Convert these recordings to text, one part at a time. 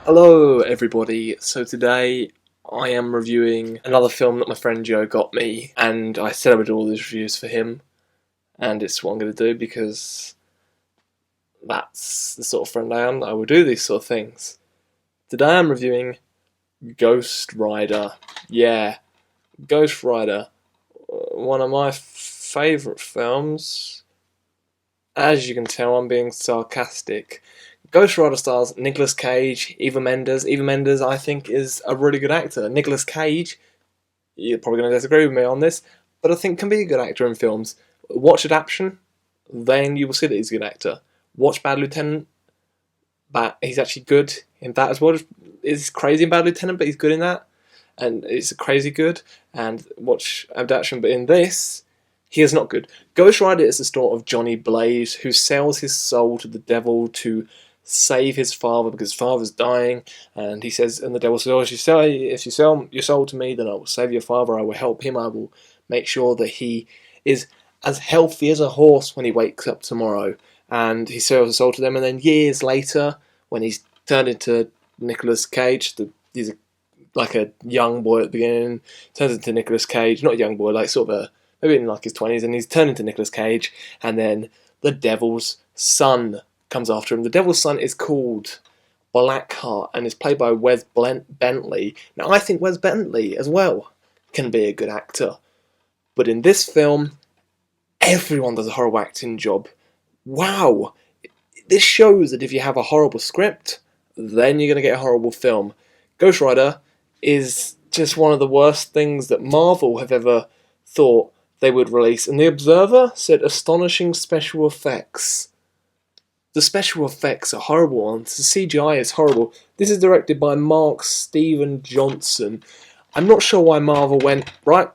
Hello everybody, so today I am reviewing another film that my friend Joe got me, and I said I would do all these reviews for him, and it's what I'm going to do because that's the sort of friend I am. I will do these sort of things. Today I'm reviewing Ghost Rider. Yeah, Ghost Rider, one of my favourite films. As you can tell, I'm being sarcastic. Ghost Rider stars Nicolas Cage, Eva Mendes. Eva Mendes, I think, is a really good actor. Nicolas Cage, you're probably going to disagree with me on this, but I think can be a good actor in films. Watch Adaptation, then you will see that he's a good actor. Watch Bad Lieutenant, but he's actually good in that as well. He's crazy in Bad Lieutenant, but he's good in that, and it's crazy good. And watch Adaptation, but in this, he is not good. Ghost Rider is the story of Johnny Blaze, who sells his soul to the devil to save his father because his father's dying, and he says, and the devil says, "Oh, if you sell your soul to me, then I will save your father. I will help him. I will make sure that he is as healthy as a horse when he wakes up tomorrow." And he sells his soul to them, and then years later, when he's turned into Nicolas Cage, he's like a young boy at the beginning, turns into Nicolas Cage, not a young boy, like sort of maybe in like his 20s, and he's turned into Nicolas Cage, and then the devil's son comes after him. The devil's son is called Blackheart and is played by Wes Bentley. Now, I think Wes Bentley as well can be a good actor, but in this film, everyone does a horrible acting job. Wow! This shows that if you have a horrible script, then you're going to get a horrible film. Ghost Rider is just one of the worst things that Marvel have ever thought they would release, and The Observer said astonishing special effects. The special effects are horrible ones. The CGI is horrible. This is directed by Mark Steven Johnson. I'm not sure why Marvel went, right,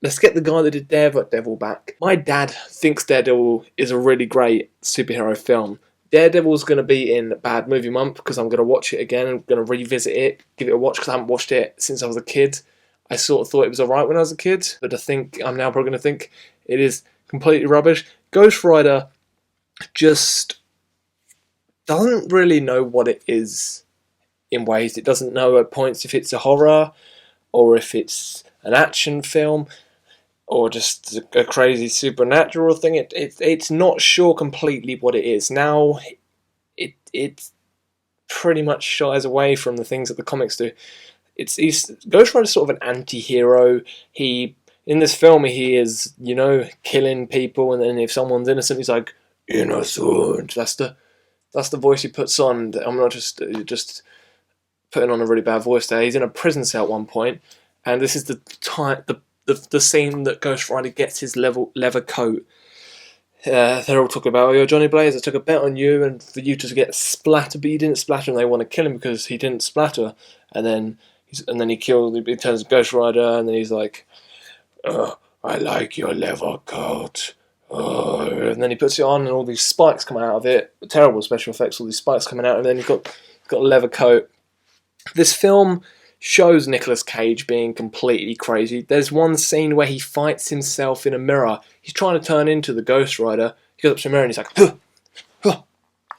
let's get the guy that did Daredevil back. My dad thinks Daredevil is a really great superhero film. Daredevil's going to be in Bad Movie Month because I'm going to watch it again. I'm going to revisit it, give it a watch because I haven't watched it since I was a kid. I sort of thought it was alright when I was a kid, but I think I'm now probably going to think it is completely rubbish. Ghost Rider just doesn't really know what it is in ways. It doesn't know at points if it's a horror or if it's an action film or just a crazy supernatural thing. It's not sure completely what it is. Now, it pretty much shies away from the things that the comics do. Ghost Rider's sort of an anti-hero. In this film, he is, killing people, and then if someone's innocent, he's like, innocent. That's the voice he puts on. I'm not just putting on a really bad voice there. He's in a prison cell at one point, and this is the scene that Ghost Rider gets his leather coat. They're all talking about, "Oh, you're Johnny Blaze, I took a bet on you and for you to get splattered, but you didn't splatter," and they want to kill him because he didn't splatter. And then he turns Ghost Rider, and then he's like, "I like your leather coat." And then he puts it on, and all these spikes come out of it. Terrible special effects, all these spikes coming out, and then he's got a leather coat. This film shows Nicolas Cage being completely crazy. There's one scene where he fights himself in a mirror. He's trying to turn into the Ghost Rider. He goes up to the mirror and he's like, huh, huh,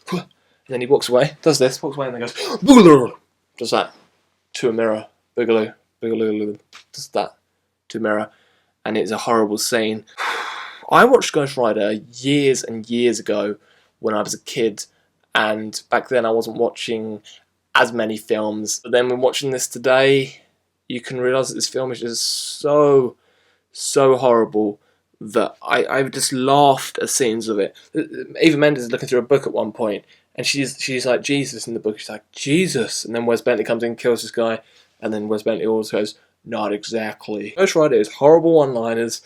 huh. And then he walks away, does this, walks away, and then goes, boogaloo, does that to a mirror. Boogaloo, boogaloo, does that to a mirror. And it's a horrible scene. I watched Ghost Rider years and years ago when I was a kid, and back then I wasn't watching as many films. But then when watching this today, you can realise that this film is just so horrible that I just laughed at scenes of it. Eva Mendes is looking through a book at one point, and she's like Jesus in the book. She's like, Jesus. And then Wes Bentley comes in and kills this guy, and then Wes Bentley also goes, not exactly. Ghost Rider is horrible one-liners,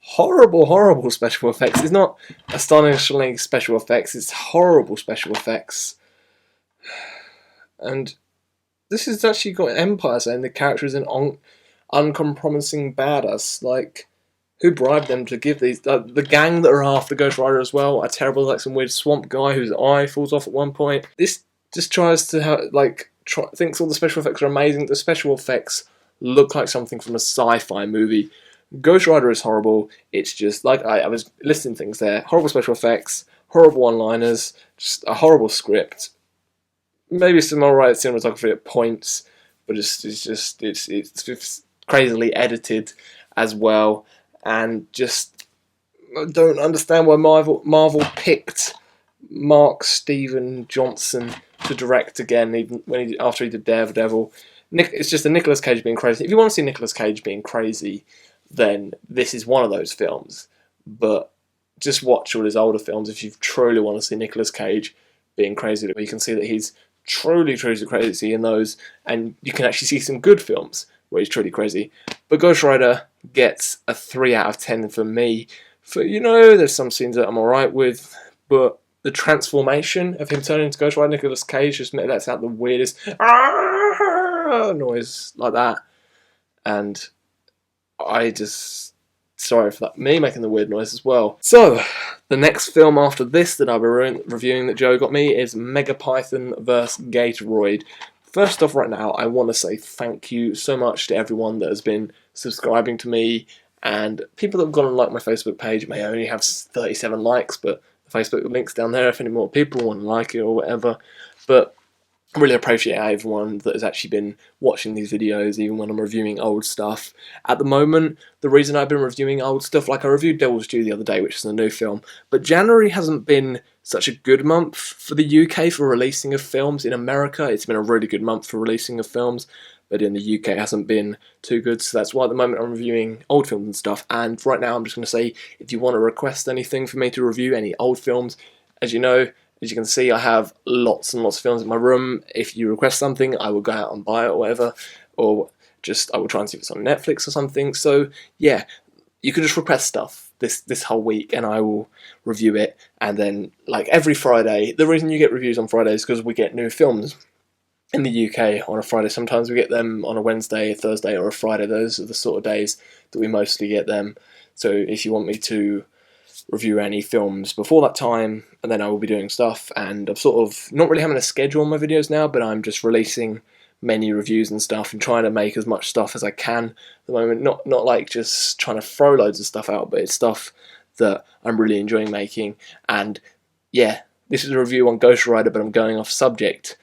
horrible special effects. It's not astonishingly special effects, it's horrible special effects. And this has actually got Empire saying the character is an uncompromising badass. Like, who bribed them to give these? The gang that are after Ghost Rider as well are terrible, like some weird swamp guy whose eye falls off at one point. This just tries to thinks all the special effects are amazing. The special effects look like something from a sci-fi movie. Ghost Rider is horrible. It's just like I was listing things there. Horrible special effects, horrible one-liners, just a horrible script. maybe some alright cinematography at points, but it's crazily edited as well, and just I don't understand why Marvel picked Mark Steven Johnson to direct again, even after he did Daredevil. It's just a Nicolas Cage being crazy. If you want to see Nicolas Cage being crazy, then this is one of those films. But just watch all his older films if you truly want to see Nicolas Cage being crazy. You can see that he's truly crazy in those, and you can actually see some good films where he's truly crazy. But Ghost Rider gets a 3 out of 10 for me. For, there's some scenes that I'm alright with, but the transformation of him turning into Ghost Rider Nicolas Cage just lets out the weirdest noise like that, and I just sorry for that, me making the weird noise as well. So the next film after this that I'll be reviewing that Joe got me is Megapython vs Gatoroid. First off, right now, I want to say thank you so much to everyone that has been subscribing to me, and people that have gone and liked my Facebook page. It may only have 37 likes, but the Facebook link's down there if any more people want to like it or whatever. But I really appreciate everyone that has actually been watching these videos, even when I'm reviewing old stuff. At the moment, the reason I've been reviewing old stuff, like I reviewed Devil's Due the other day, which is a new film, but January hasn't been such a good month for the UK for releasing of films. In America, it's been a really good month for releasing of films, but in the UK it hasn't been too good, so that's why at the moment I'm reviewing old films and stuff. And right now I'm just going to say, if you want to request anything for me to review, any old films, as you can see, I have lots and lots of films in my room. If you request something, I will go out and buy it or whatever, or just I will try and see if it's on Netflix or something. So yeah, you can just request stuff this whole week, and I will review it. And then, like every Friday, the reason you get reviews on Fridays is because we get new films in the UK on a Friday. Sometimes we get them on a Wednesday, a Thursday, or a Friday. Those are the sort of days that we mostly get them. So if you want me to review any films before that time, and then I will be doing stuff, and I'm sort of not really having a schedule on my videos now, but I'm just releasing many reviews and stuff and trying to make as much stuff as I can at the moment. Not like just trying to throw loads of stuff out, but it's stuff that I'm really enjoying making. And yeah, this is a review on Ghost Rider, but I'm going off subject.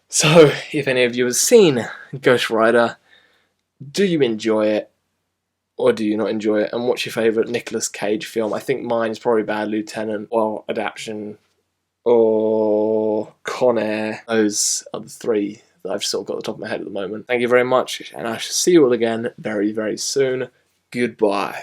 So if any of you have seen Ghost Rider, do you enjoy it? Or do you not enjoy it? And what's your favourite Nicolas Cage film? I think mine is probably Bad Lieutenant, or Adaptation, or Con Air. Those are the three that I've sort of got at the top of my head at the moment. Thank you very much, and I shall see you all again very, very soon. Goodbye.